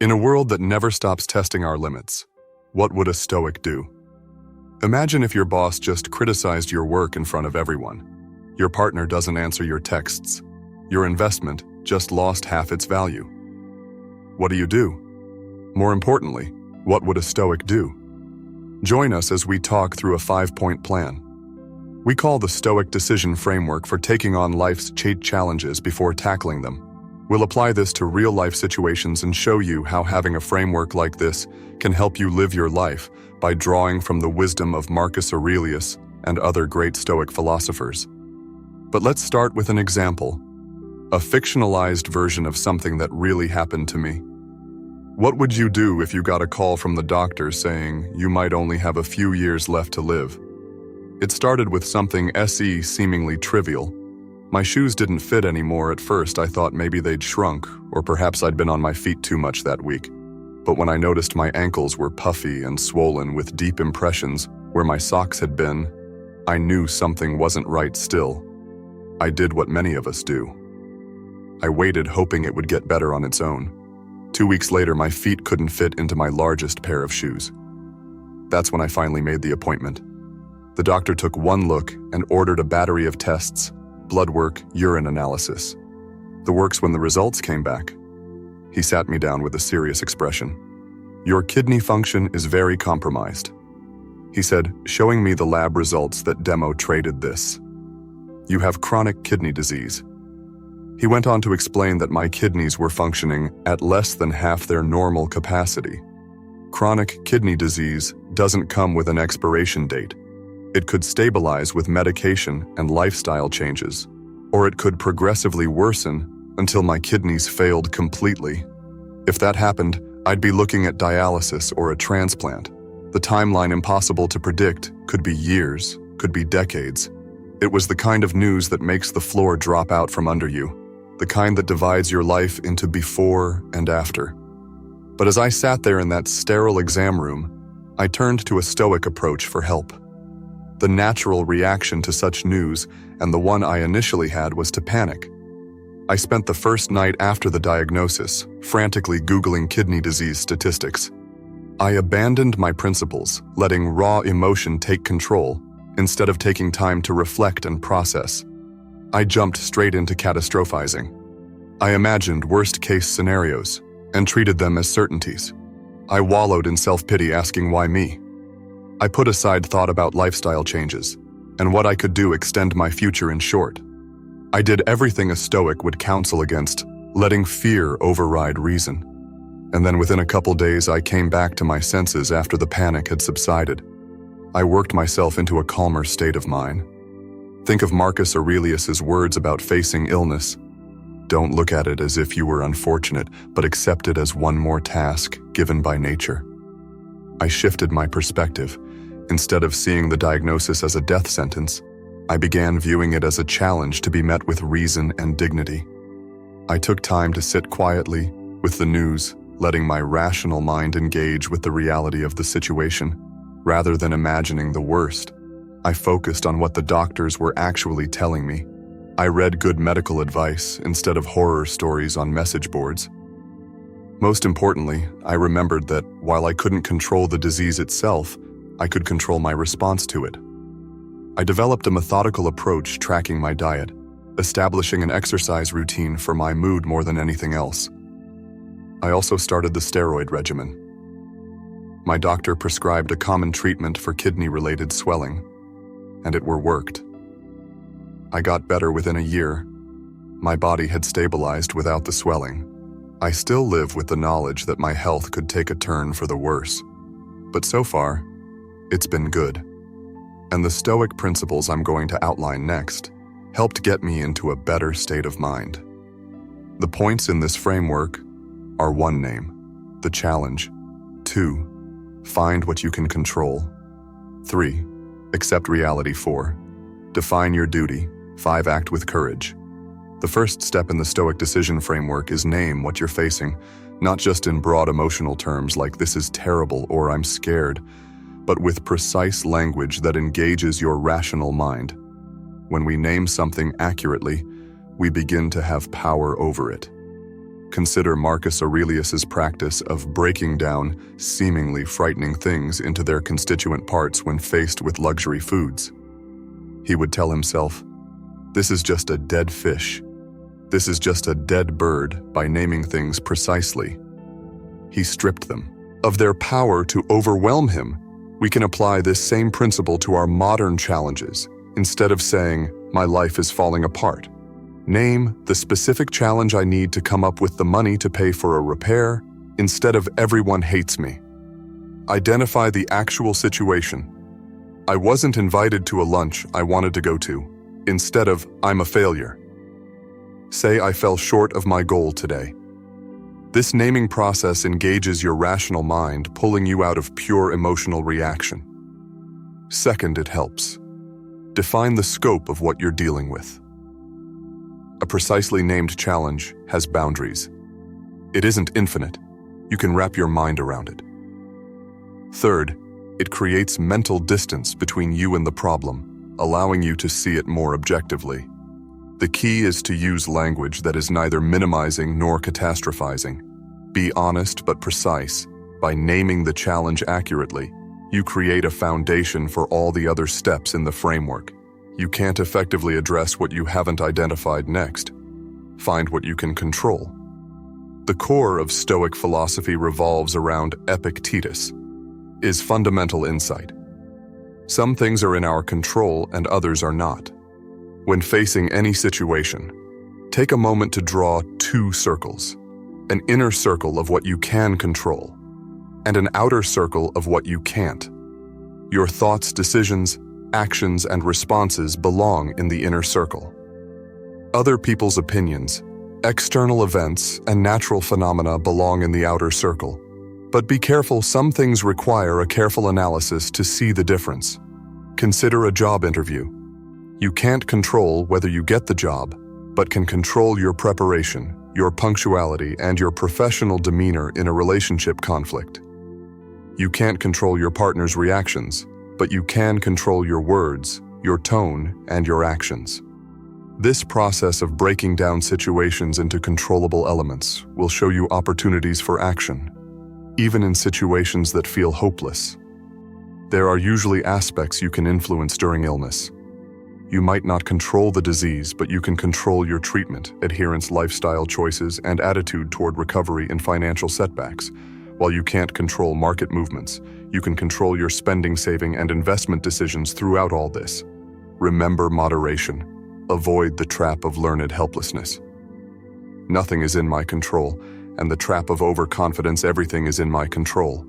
In a world that never stops testing our limits, what would a Stoic do? Imagine if your boss just criticized your work in front of everyone. Your partner doesn't answer your texts. Your investment just lost half its value. What do you do? More importantly, what would a Stoic do? Join us as we talk through a 5-point plan. We call the Stoic decision framework for taking on life's challenges before tackling them. We'll apply this to real-life situations and show you how having a framework like this can help you live your life by drawing from the wisdom of Marcus Aurelius and other great Stoic philosophers. But let's start with an example, a fictionalized version of something that really happened to me. What would you do if you got a call from the doctor saying you might only have a few years left to live? It started with something seemingly trivial. My shoes didn't fit anymore. At first I thought maybe they'd shrunk, or perhaps I'd been on my feet too much that week. But when I noticed my ankles were puffy and swollen with deep impressions where my socks had been, I knew something wasn't right still. I did what many of us do. I waited, hoping it would get better on its own. 2 weeks later, my feet couldn't fit into my largest pair of shoes. That's when I finally made the appointment. The doctor took one look and ordered a battery of tests: blood work, urine analysis. The works when the results came back. He sat me down with a serious expression. "Your kidney function is very compromised," he said, showing me the lab results that demonstrated this. "You have chronic kidney disease." He went on to explain that my kidneys were functioning at less than half their normal capacity. Chronic kidney disease doesn't come with an expiration date. It could stabilize with medication and lifestyle changes, or it could progressively worsen until my kidneys failed completely. If that happened, I'd be looking at dialysis or a transplant. The timeline impossible to predict, could be years, could be decades. It was the kind of news that makes the floor drop out from under you, the kind that divides your life into before and after. But as I sat there in that sterile exam room, I turned to a Stoic approach for help. The natural reaction to such news, and the one I initially had, was to panic. I spent the first night after the diagnosis frantically Googling kidney disease statistics. I abandoned my principles, letting raw emotion take control instead of taking time to reflect and process. I jumped straight into catastrophizing. I imagined worst-case scenarios and treated them as certainties. I wallowed in self-pity, asking why me. I put aside thought about lifestyle changes and what I could do extend my future. In short, I did everything a Stoic would counsel against, letting fear override reason. And then within a couple days, I came back to my senses after the panic had subsided. I worked myself into a calmer state of mind. Think of Marcus Aurelius's words about facing illness. Don't look at it as if you were unfortunate, but accept it as one more task given by nature. I shifted my perspective. Instead of seeing the diagnosis as a death sentence, I began viewing it as a challenge to be met with reason and dignity. I took time to sit quietly with the news, letting my rational mind engage with the reality of the situation. Rather than imagining the worst, I focused on what the doctors were actually telling me. I read good medical advice instead of horror stories on message boards. Most importantly, I remembered that while I couldn't control the disease itself, I could control my response to it. I developed a methodical approach, tracking my diet, establishing an exercise routine for my mood more than anything else. I also started the steroid regimen. My doctor prescribed a common treatment for kidney-related swelling, and it worked. I got better within a year. My body had stabilized without the swelling. I still live with the knowledge that my health could take a turn for the worse. But so far, it's been good. And the Stoic principles I'm going to outline next helped get me into a better state of mind. The points in this framework are: 1. Name the challenge. 2. Find what you can control. 3. Accept reality. 4. Define your duty. 5. Act with courage. The first step in the Stoic decision framework is name what you're facing, not just in broad emotional terms like "this is terrible" or "I'm scared," but with precise language that engages your rational mind. When we name something accurately, we begin to have power over it. Consider Marcus Aurelius's practice of breaking down seemingly frightening things into their constituent parts when faced with luxury foods. He would tell himself, "This is just a dead fish. This is just a dead bird," by naming things precisely. He stripped them of their power to overwhelm him. We can apply this same principle to our modern challenges. Instead of saying, "My life is falling apart," name the specific challenge I need to come up with the money to pay for a repair, instead of "everyone hates me." Identify the actual situation. I wasn't invited to a lunch I wanted to go to, instead of "I'm a failure." Say, "I fell short of my goal today." This naming process engages your rational mind, pulling you out of pure emotional reaction. Second, it helps. Define the scope of what you're dealing with. A precisely named challenge has boundaries. It isn't infinite. You can wrap your mind around it. Third, it creates mental distance between you and the problem, allowing you to see it more objectively. The key is to use language that is neither minimizing nor catastrophizing. Be honest but precise. By naming the challenge accurately, you create a foundation for all the other steps in the framework. You can't effectively address what you haven't identified next. Find what you can control. The core of Stoic philosophy revolves around Epictetus, is fundamental insight. Some things are in our control and others are not. When facing any situation, take a moment to draw two circles, an inner circle of what you can control, and an outer circle of what you can't. Your thoughts, decisions, actions, and responses belong in the inner circle. Other people's opinions, external events, and natural phenomena belong in the outer circle. But be careful, some things require a careful analysis to see the difference. Consider a job interview. You can't control whether you get the job, but can control your preparation, your punctuality, and your professional demeanor in a relationship conflict. You can't control your partner's reactions, but you can control your words, your tone, and your actions. This process of breaking down situations into controllable elements will show you opportunities for action, even in situations that feel hopeless. There are usually aspects you can influence during illness. You might not control the disease, but you can control your treatment, adherence, lifestyle choices, and attitude toward recovery and financial setbacks. While you can't control market movements, you can control your spending, saving, and investment decisions throughout all this. Remember moderation. Avoid the trap of learned helplessness. Nothing is in my control, and the trap of overconfidence, everything is in my control.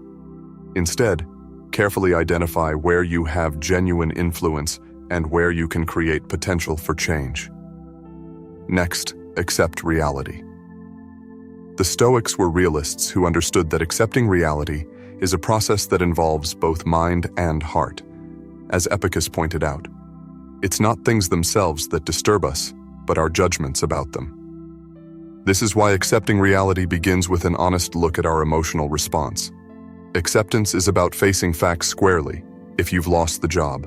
Instead, carefully identify where you have genuine influence and where you can create potential for change. Next, accept reality. The Stoics were realists who understood that accepting reality is a process that involves both mind and heart. As Epictetus pointed out, it's not things themselves that disturb us, but our judgments about them. This is why accepting reality begins with an honest look at our emotional response. Acceptance is about facing facts squarely. If you've lost the job,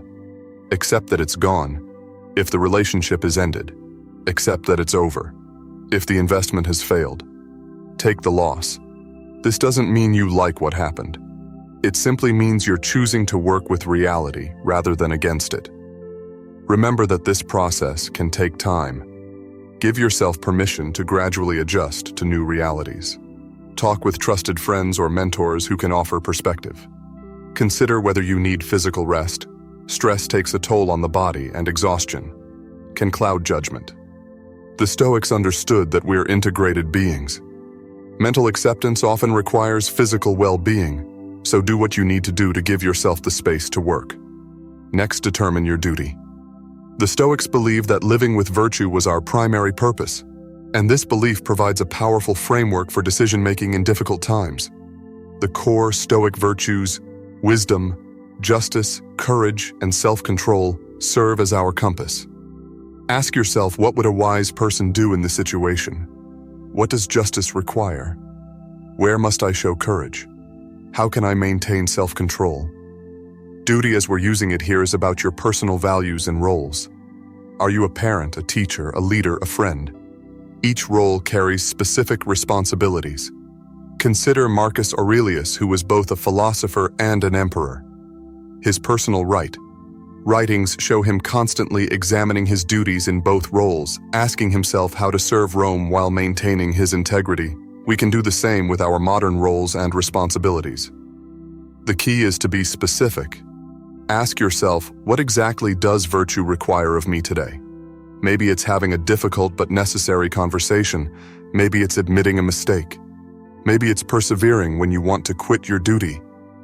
accept that it's gone. If the relationship is ended, accept that it's over. If the investment has failed, take the loss. This doesn't mean you like what happened. It simply means you're choosing to work with reality rather than against it. Remember that this process can take time. Give yourself permission to gradually adjust to new realities. Talk with trusted friends or mentors who can offer perspective. Consider whether you need physical rest. Stress takes a toll on the body, and exhaustion can cloud judgment. The Stoics understood that we're integrated beings. Mental acceptance often requires physical well-being, so do what you need to do to give yourself the space to work. Next, determine your duty. The Stoics believed that living with virtue was our primary purpose, and this belief provides a powerful framework for decision-making in difficult times. The core Stoic virtues, wisdom, justice, courage, and self-control, serve as our compass. Ask yourself, what would a wise person do in this situation? What does justice require? Where must I show courage? How can I maintain self-control? Duty, as we're using it here, is about your personal values and roles. Are you a parent, a teacher, a leader, a friend? Each role carries specific responsibilities. Consider Marcus Aurelius, who was both a philosopher and an emperor. His personal writings show him constantly examining his duties in both roles, asking himself how to serve Rome while maintaining his integrity. We can do the same with our modern roles and responsibilities. The key is to be specific. Ask yourself, what exactly does virtue require of me today? Maybe it's having a difficult but necessary conversation. Maybe it's admitting a mistake. Maybe it's persevering when you want to quit your duty.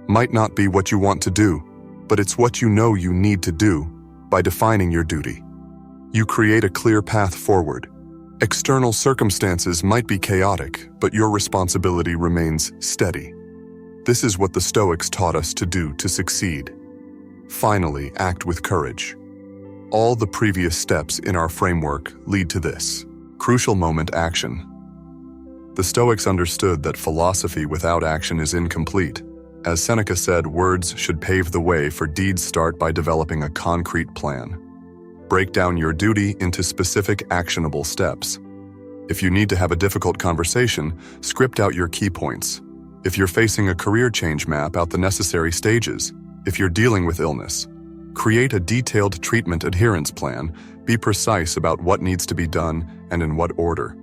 Might not be what you want to do, but it's what you know you need to do. By defining your duty, you create a clear path forward. External circumstances might be chaotic, but your responsibility remains steady. This is what the Stoics taught us to do to succeed. Finally, act with courage. All the previous steps in our framework lead to this crucial moment: action. The Stoics understood that philosophy without action is incomplete. As Seneca said, words should pave the way for deeds. Start by developing a concrete plan. Break down your duty into specific, actionable steps. If you need to have a difficult conversation, script out your key points. If you're facing a career change, map out the necessary stages. If you're dealing with illness, create a detailed treatment adherence plan. Be precise about what needs to be done and in what order.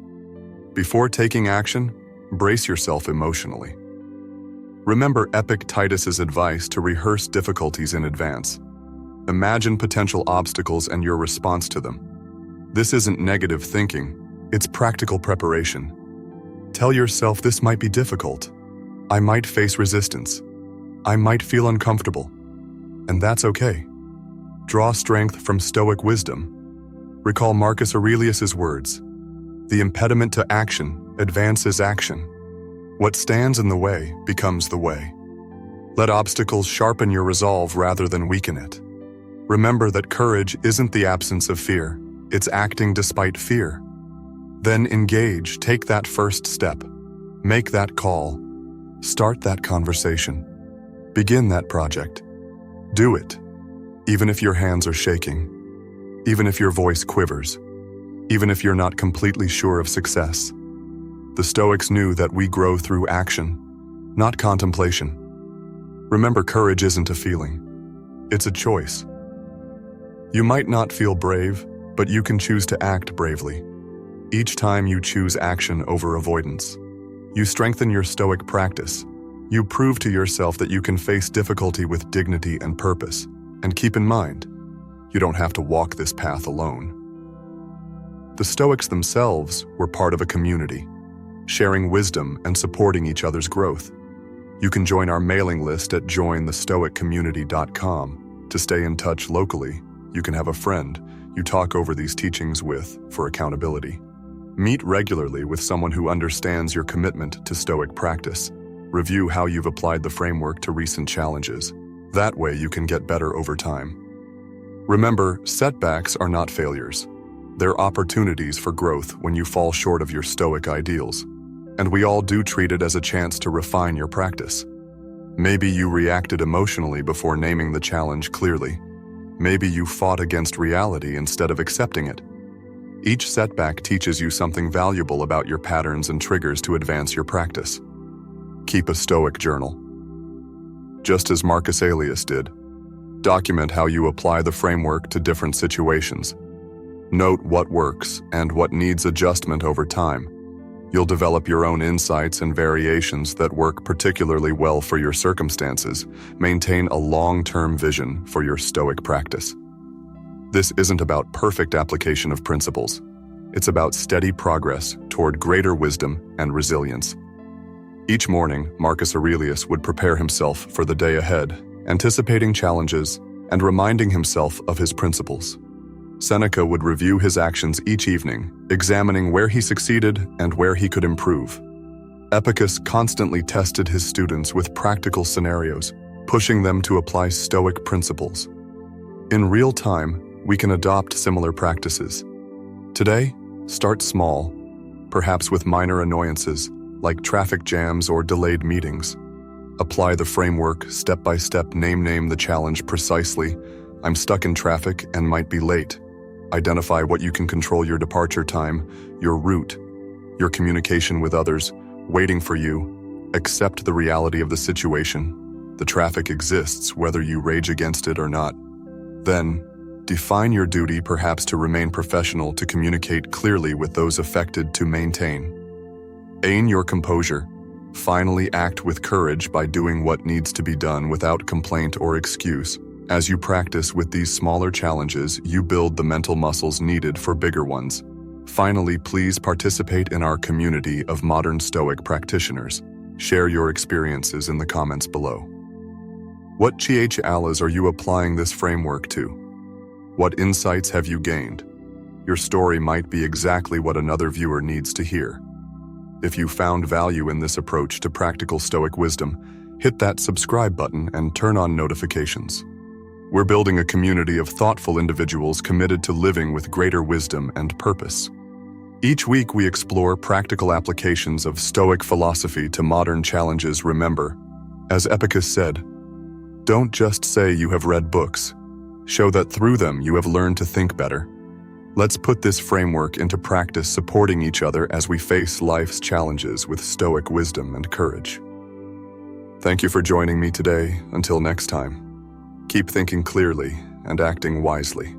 Before taking action, brace yourself emotionally. Remember Epictetus's advice to rehearse difficulties in advance. Imagine potential obstacles and your response to them. This isn't negative thinking, it's practical preparation. Tell yourself, this might be difficult. I might face resistance. I might feel uncomfortable. And that's okay. Draw strength from Stoic wisdom. Recall Marcus Aurelius's words: the impediment to action advances action. What stands in the way becomes the way. Let obstacles sharpen your resolve rather than weaken it. Remember that courage isn't the absence of fear, it's acting despite fear. Then engage, take that first step. Make that call. Start that conversation. Begin that project. Do it, even if your hands are shaking, even if your voice quivers, even if you're not completely sure of success. The Stoics knew that we grow through action, not contemplation. Remember, courage isn't a feeling, it's a choice. You might not feel brave, but you can choose to act bravely. Each time you choose action over avoidance, you strengthen your Stoic practice. You prove to yourself that you can face difficulty with dignity and purpose. And keep in mind, you don't have to walk this path alone. The Stoics themselves were part of a community, sharing wisdom and supporting each other's growth. You can join our mailing list at jointhestoiccommunity.com to stay in touch locally. You can have a friend you talk over these teachings with for accountability. Meet regularly with someone who understands your commitment to Stoic practice. Review how you've applied the framework to recent challenges. That way you can get better over time. Remember, setbacks are not failures. They're opportunities for growth when you fall short of your Stoic ideals. And we all do treat it as a chance to refine your practice. Maybe you reacted emotionally before naming the challenge clearly. Maybe you fought against reality instead of accepting it. Each setback teaches you something valuable about your patterns and triggers to advance your practice. Keep a Stoic journal. Just as Marcus Aurelius did, document how you apply the framework to different situations. Note what works and what needs adjustment over time. You'll develop your own insights and variations that work particularly well for your circumstances. Maintain a long-term vision for your Stoic practice. This isn't about perfect application of principles. It's about steady progress toward greater wisdom and resilience. Each morning, Marcus Aurelius would prepare himself for the day ahead, anticipating challenges and reminding himself of his principles. Seneca would review his actions each evening, examining where he succeeded and where he could improve. Epictetus constantly tested his students with practical scenarios, pushing them to apply Stoic principles. In real time, we can adopt similar practices. Today, start small, perhaps with minor annoyances, like traffic jams or delayed meetings. Apply the framework step by step. Name the challenge precisely. I'm stuck in traffic and might be late. Identify what you can control: your departure time, your route, your communication with others, waiting for you. Accept the reality of the situation. The traffic exists whether you rage against it or not. Then, define your duty perhaps to remain professional, to communicate clearly with those affected, to maintain. Aim your composure. Finally, act with courage by doing what needs to be done without complaint or excuse. As you practice with these smaller challenges, you build the mental muscles needed for bigger ones. Finally, please participate in our community of modern Stoic practitioners. Share your experiences in the comments below. What alas are you applying this framework to? What insights have you gained? Your story might be exactly what another viewer needs to hear. If you found value in this approach to practical Stoic wisdom, hit that subscribe button and turn on notifications. We're building a community of thoughtful individuals committed to living with greater wisdom and purpose. Each week we explore practical applications of Stoic philosophy to modern challenges. Remember, as Epictetus said, don't just say you have read books. Show that through them you have learned to think better. Let's put this framework into practice, supporting each other as we face life's challenges with Stoic wisdom and courage. Thank you for joining me today. Until next time, keep thinking clearly and acting wisely.